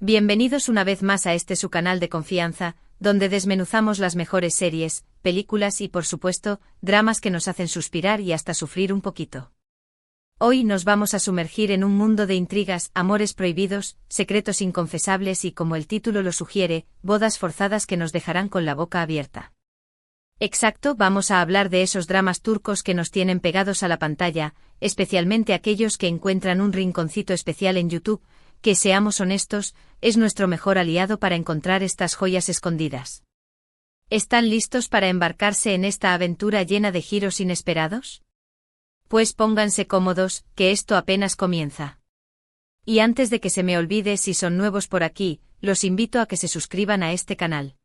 Bienvenidos una vez más a su canal de confianza, donde desmenuzamos las mejores series, películas y por supuesto, dramas que nos hacen suspirar y hasta sufrir un poquito. Hoy nos vamos a sumergir en un mundo de intrigas, amores prohibidos, secretos inconfesables y, como el título lo sugiere, bodas forzadas que nos dejarán con la boca abierta. Exacto, vamos a hablar de esos dramas turcos que nos tienen pegados a la pantalla, especialmente aquellos que encuentran un rinconcito especial en YouTube, que, seamos honestos, es nuestro mejor aliado para encontrar estas joyas escondidas. ¿Están listos para embarcarse en esta aventura llena de giros inesperados? Pues pónganse cómodos, que esto apenas comienza. Y antes de que se me olvide, si son nuevos por aquí, los invito a que se suscriban a este canal.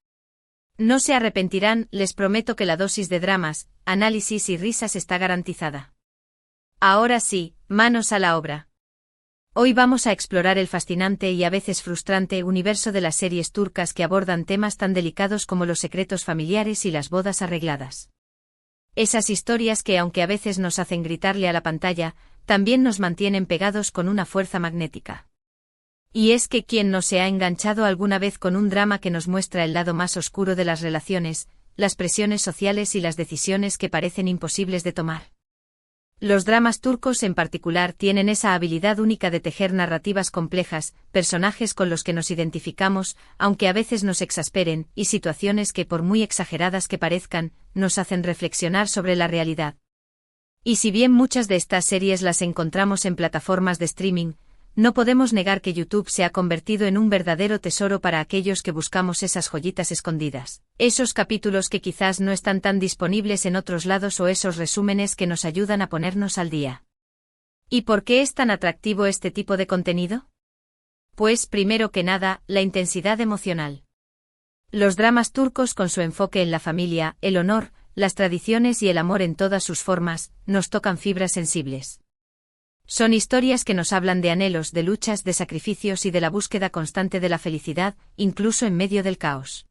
No se arrepentirán, les prometo que la dosis de dramas, análisis y risas está garantizada. Ahora sí, manos a la obra. Hoy vamos a explorar el fascinante y a veces frustrante universo de las series turcas que abordan temas tan delicados como los secretos familiares y las bodas arregladas. Esas historias que, aunque a veces nos hacen gritarle a la pantalla, también nos mantienen pegados con una fuerza magnética. Y es que ¿quién no se ha enganchado alguna vez con un drama que nos muestra el lado más oscuro de las relaciones, las presiones sociales y las decisiones que parecen imposibles de tomar? Los dramas turcos en particular tienen esa habilidad única de tejer narrativas complejas, personajes con los que nos identificamos, aunque a veces nos exasperen, y situaciones que, por muy exageradas que parezcan, nos hacen reflexionar sobre la realidad. Y si bien muchas de estas series las encontramos en plataformas de streaming, no podemos negar que YouTube se ha convertido en un verdadero tesoro para aquellos que buscamos esas joyitas escondidas, esos capítulos que quizás no están tan disponibles en otros lados o esos resúmenes que nos ayudan a ponernos al día. ¿Y por qué es tan atractivo este tipo de contenido? Pues, primero que nada, la intensidad emocional. Los dramas turcos, con su enfoque en la familia, el honor, las tradiciones y el amor en todas sus formas, nos tocan fibras sensibles. Son historias que nos hablan de anhelos, de luchas, de sacrificios y de la búsqueda constante de la felicidad, incluso en medio del caos.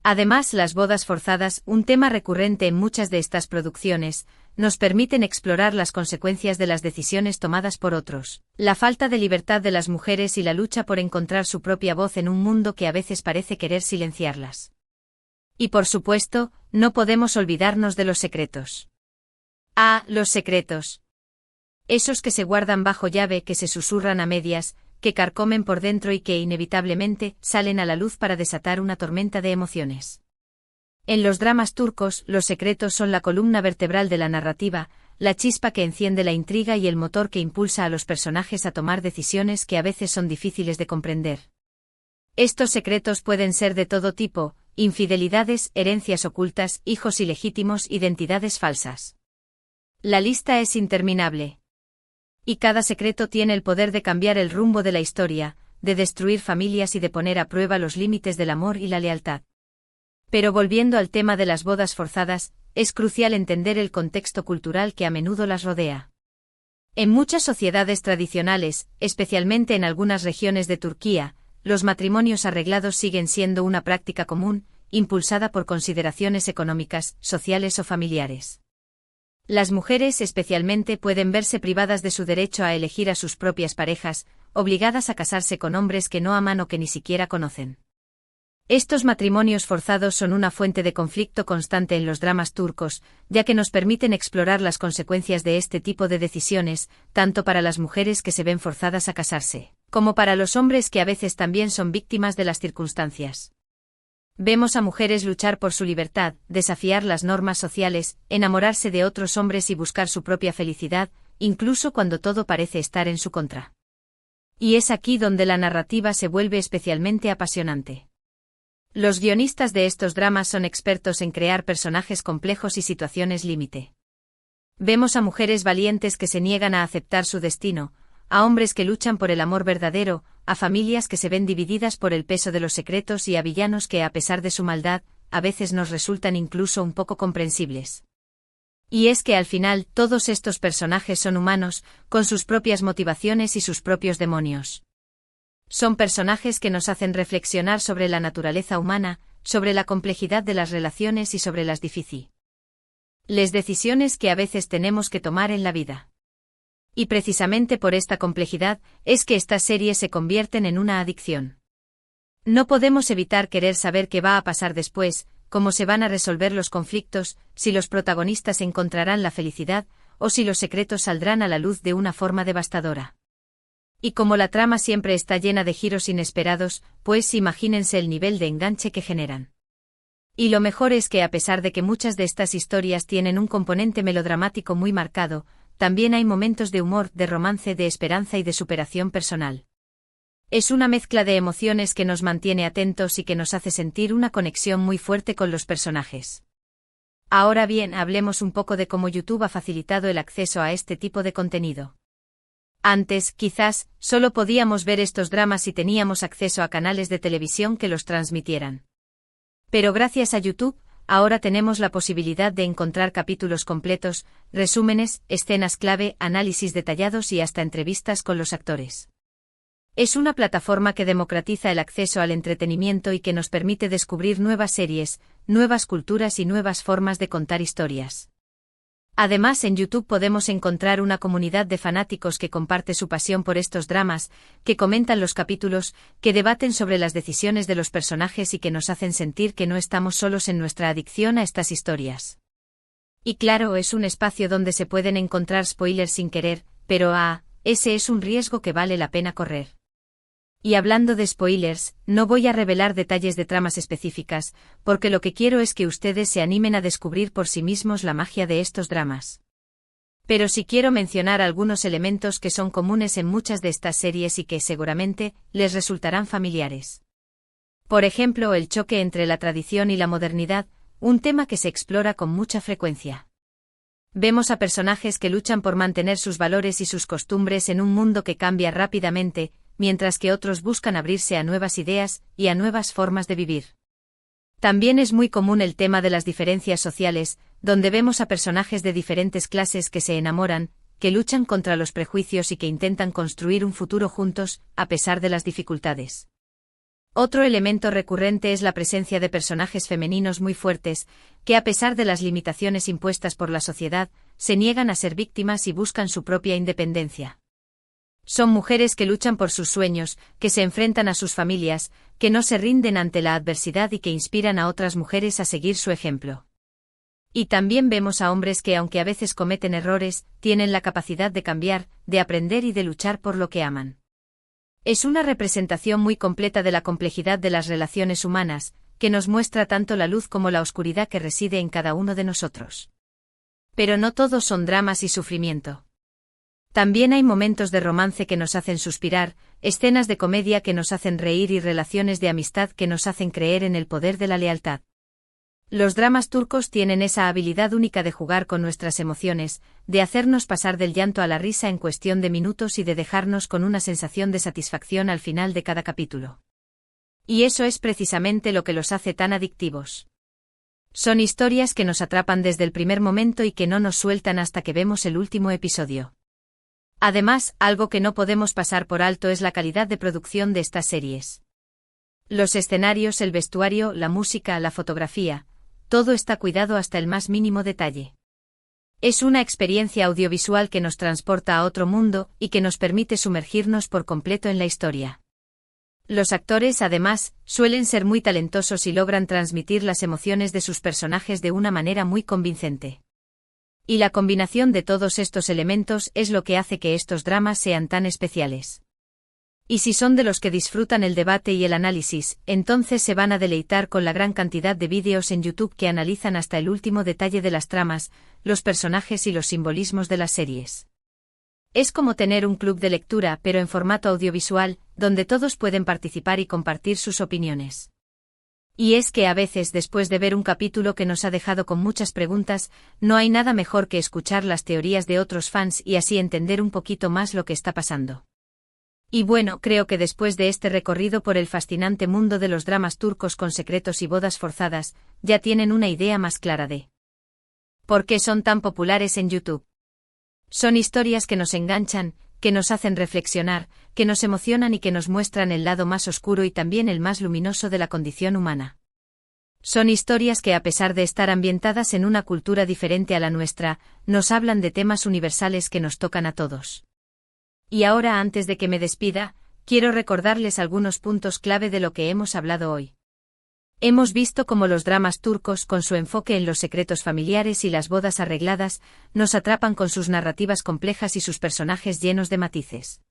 Además, las bodas forzadas, un tema recurrente en muchas de estas producciones, nos permiten explorar las consecuencias de las decisiones tomadas por otros, la falta de libertad de las mujeres y la lucha por encontrar su propia voz en un mundo que a veces parece querer silenciarlas. Y por supuesto, no podemos olvidarnos de los secretos. Ah, los secretos. Esos que se guardan bajo llave, que se susurran a medias, que carcomen por dentro y que inevitablemente salen a la luz para desatar una tormenta de emociones. En los dramas turcos, los secretos son la columna vertebral de la narrativa, la chispa que enciende la intriga y el motor que impulsa a los personajes a tomar decisiones que a veces son difíciles de comprender. Estos secretos pueden ser de todo tipo: infidelidades, herencias ocultas, hijos ilegítimos, identidades falsas. La lista es interminable. Y cada secreto tiene el poder de cambiar el rumbo de la historia, de destruir familias y de poner a prueba los límites del amor y la lealtad. Pero volviendo al tema de las bodas forzadas, es crucial entender el contexto cultural que a menudo las rodea. En muchas sociedades tradicionales, especialmente en algunas regiones de Turquía, los matrimonios arreglados siguen siendo una práctica común, impulsada por consideraciones económicas, sociales o familiares. Las mujeres especialmente pueden verse privadas de su derecho a elegir a sus propias parejas, obligadas a casarse con hombres que no aman o que ni siquiera conocen. Estos matrimonios forzados son una fuente de conflicto constante en los dramas turcos, ya que nos permiten explorar las consecuencias de este tipo de decisiones, tanto para las mujeres que se ven forzadas a casarse, como para los hombres que a veces también son víctimas de las circunstancias. Vemos a mujeres luchar por su libertad, desafiar las normas sociales, enamorarse de otros hombres y buscar su propia felicidad, incluso cuando todo parece estar en su contra. Y es aquí donde la narrativa se vuelve especialmente apasionante. Los guionistas de estos dramas son expertos en crear personajes complejos y situaciones límite. Vemos a mujeres valientes que se niegan a aceptar su destino, a hombres que luchan por el amor verdadero, a familias que se ven divididas por el peso de los secretos y a villanos que, a pesar de su maldad, a veces nos resultan incluso un poco comprensibles. Y es que al final todos estos personajes son humanos, con sus propias motivaciones y sus propios demonios. Son personajes que nos hacen reflexionar sobre la naturaleza humana, sobre la complejidad de las relaciones y sobre las difíciles decisiones que a veces tenemos que tomar en la vida. Y precisamente por esta complejidad, es que estas series se convierten en una adicción. No podemos evitar querer saber qué va a pasar después, cómo se van a resolver los conflictos, si los protagonistas encontrarán la felicidad, o si los secretos saldrán a la luz de una forma devastadora. Y como la trama siempre está llena de giros inesperados, pues imagínense el nivel de enganche que generan. Y lo mejor es que a pesar de que muchas de estas historias tienen un componente melodramático muy marcado, también hay momentos de humor, de romance, de esperanza y de superación personal. Es una mezcla de emociones que nos mantiene atentos y que nos hace sentir una conexión muy fuerte con los personajes. Ahora bien, hablemos un poco de cómo YouTube ha facilitado el acceso a este tipo de contenido. Antes, quizás, solo podíamos ver estos dramas si teníamos acceso a canales de televisión que los transmitieran. Pero gracias a YouTube, ahora tenemos la posibilidad de encontrar capítulos completos, resúmenes, escenas clave, análisis detallados y hasta entrevistas con los actores. Es una plataforma que democratiza el acceso al entretenimiento y que nos permite descubrir nuevas series, nuevas culturas y nuevas formas de contar historias. Además, en YouTube podemos encontrar una comunidad de fanáticos que comparte su pasión por estos dramas, que comentan los capítulos, que debaten sobre las decisiones de los personajes y que nos hacen sentir que no estamos solos en nuestra adicción a estas historias. Y claro, es un espacio donde se pueden encontrar spoilers sin querer, pero ese es un riesgo que vale la pena correr. Y hablando de spoilers, no voy a revelar detalles de tramas específicas, porque lo que quiero es que ustedes se animen a descubrir por sí mismos la magia de estos dramas. Pero sí quiero mencionar algunos elementos que son comunes en muchas de estas series y que seguramente les resultarán familiares. Por ejemplo, el choque entre la tradición y la modernidad, un tema que se explora con mucha frecuencia. Vemos a personajes que luchan por mantener sus valores y sus costumbres en un mundo que cambia rápidamente, mientras que otros buscan abrirse a nuevas ideas y a nuevas formas de vivir. También es muy común el tema de las diferencias sociales, donde vemos a personajes de diferentes clases que se enamoran, que luchan contra los prejuicios y que intentan construir un futuro juntos, a pesar de las dificultades. Otro elemento recurrente es la presencia de personajes femeninos muy fuertes, que a pesar de las limitaciones impuestas por la sociedad, se niegan a ser víctimas y buscan su propia independencia. Son mujeres que luchan por sus sueños, que se enfrentan a sus familias, que no se rinden ante la adversidad y que inspiran a otras mujeres a seguir su ejemplo. Y también vemos a hombres que, aunque a veces cometen errores, tienen la capacidad de cambiar, de aprender y de luchar por lo que aman. Es una representación muy completa de la complejidad de las relaciones humanas, que nos muestra tanto la luz como la oscuridad que reside en cada uno de nosotros. Pero no todos son dramas y sufrimiento. También hay momentos de romance que nos hacen suspirar, escenas de comedia que nos hacen reír y relaciones de amistad que nos hacen creer en el poder de la lealtad. Los dramas turcos tienen esa habilidad única de jugar con nuestras emociones, de hacernos pasar del llanto a la risa en cuestión de minutos y de dejarnos con una sensación de satisfacción al final de cada capítulo. Y eso es precisamente lo que los hace tan adictivos. Son historias que nos atrapan desde el primer momento y que no nos sueltan hasta que vemos el último episodio. Además, algo que no podemos pasar por alto es la calidad de producción de estas series. Los escenarios, el vestuario, la música, la fotografía, todo está cuidado hasta el más mínimo detalle. Es una experiencia audiovisual que nos transporta a otro mundo y que nos permite sumergirnos por completo en la historia. Los actores, además, suelen ser muy talentosos y logran transmitir las emociones de sus personajes de una manera muy convincente. Y la combinación de todos estos elementos es lo que hace que estos dramas sean tan especiales. Y si son de los que disfrutan el debate y el análisis, entonces se van a deleitar con la gran cantidad de vídeos en YouTube que analizan hasta el último detalle de las tramas, los personajes y los simbolismos de las series. Es como tener un club de lectura, pero en formato audiovisual, donde todos pueden participar y compartir sus opiniones. Y es que a veces, después de ver un capítulo que nos ha dejado con muchas preguntas, no hay nada mejor que escuchar las teorías de otros fans y así entender un poquito más lo que está pasando. Y bueno, creo que después de este recorrido por el fascinante mundo de los dramas turcos con secretos y bodas forzadas, ya tienen una idea más clara de por qué son tan populares en YouTube. Son historias que nos enganchan, que nos hacen reflexionar, que nos emocionan y que nos muestran el lado más oscuro y también el más luminoso de la condición humana. Son historias que, a pesar de estar ambientadas en una cultura diferente a la nuestra, nos hablan de temas universales que nos tocan a todos. Y ahora, antes de que me despida, quiero recordarles algunos puntos clave de lo que hemos hablado hoy. Hemos visto cómo los dramas turcos, con su enfoque en los secretos familiares y las bodas arregladas, nos atrapan con sus narrativas complejas y sus personajes llenos de matices.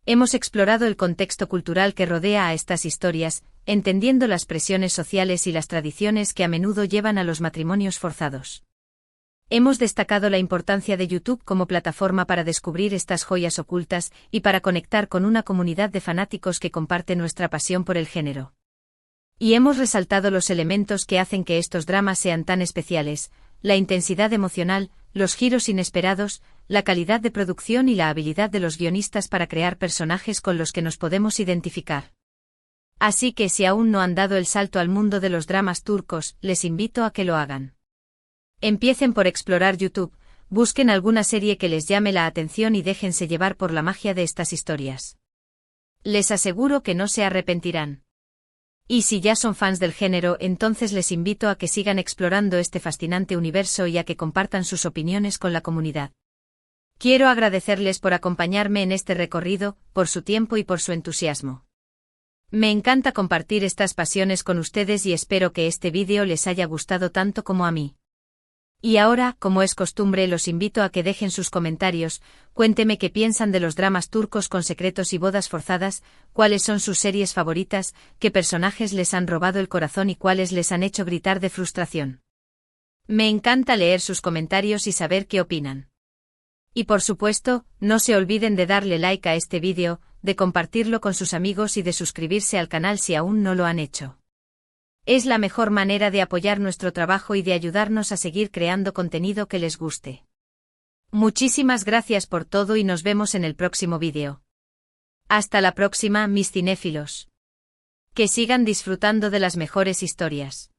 Hemos explorado el contexto cultural que rodea a estas historias, entendiendo las presiones sociales y las tradiciones que a menudo llevan a los matrimonios forzados. Hemos destacado la importancia de YouTube como plataforma para descubrir estas joyas ocultas y para conectar con una comunidad de fanáticos que comparte nuestra pasión por el género. Y hemos resaltado los elementos que hacen que estos dramas sean tan especiales: la intensidad emocional, los giros inesperados, la calidad de producción y la habilidad de los guionistas para crear personajes con los que nos podemos identificar. Así que si aún no han dado el salto al mundo de los dramas turcos, les invito a que lo hagan. Empiecen por explorar YouTube, busquen alguna serie que les llame la atención y déjense llevar por la magia de estas historias. Les aseguro que no se arrepentirán. Y si ya son fans del género, entonces les invito a que sigan explorando este fascinante universo y a que compartan sus opiniones con la comunidad. Quiero agradecerles por acompañarme en este recorrido, por su tiempo y por su entusiasmo. Me encanta compartir estas pasiones con ustedes y espero que este vídeo les haya gustado tanto como a mí. Y ahora, como es costumbre, los invito a que dejen sus comentarios, cuénteme qué piensan de los dramas turcos con secretos y bodas forzadas, cuáles son sus series favoritas, qué personajes les han robado el corazón y cuáles les han hecho gritar de frustración. Me encanta leer sus comentarios y saber qué opinan. Y por supuesto, no se olviden de darle like a este vídeo, de compartirlo con sus amigos y de suscribirse al canal si aún no lo han hecho. Es la mejor manera de apoyar nuestro trabajo y de ayudarnos a seguir creando contenido que les guste. Muchísimas gracias por todo y nos vemos en el próximo vídeo. Hasta la próxima, mis cinéfilos. Que sigan disfrutando de las mejores historias.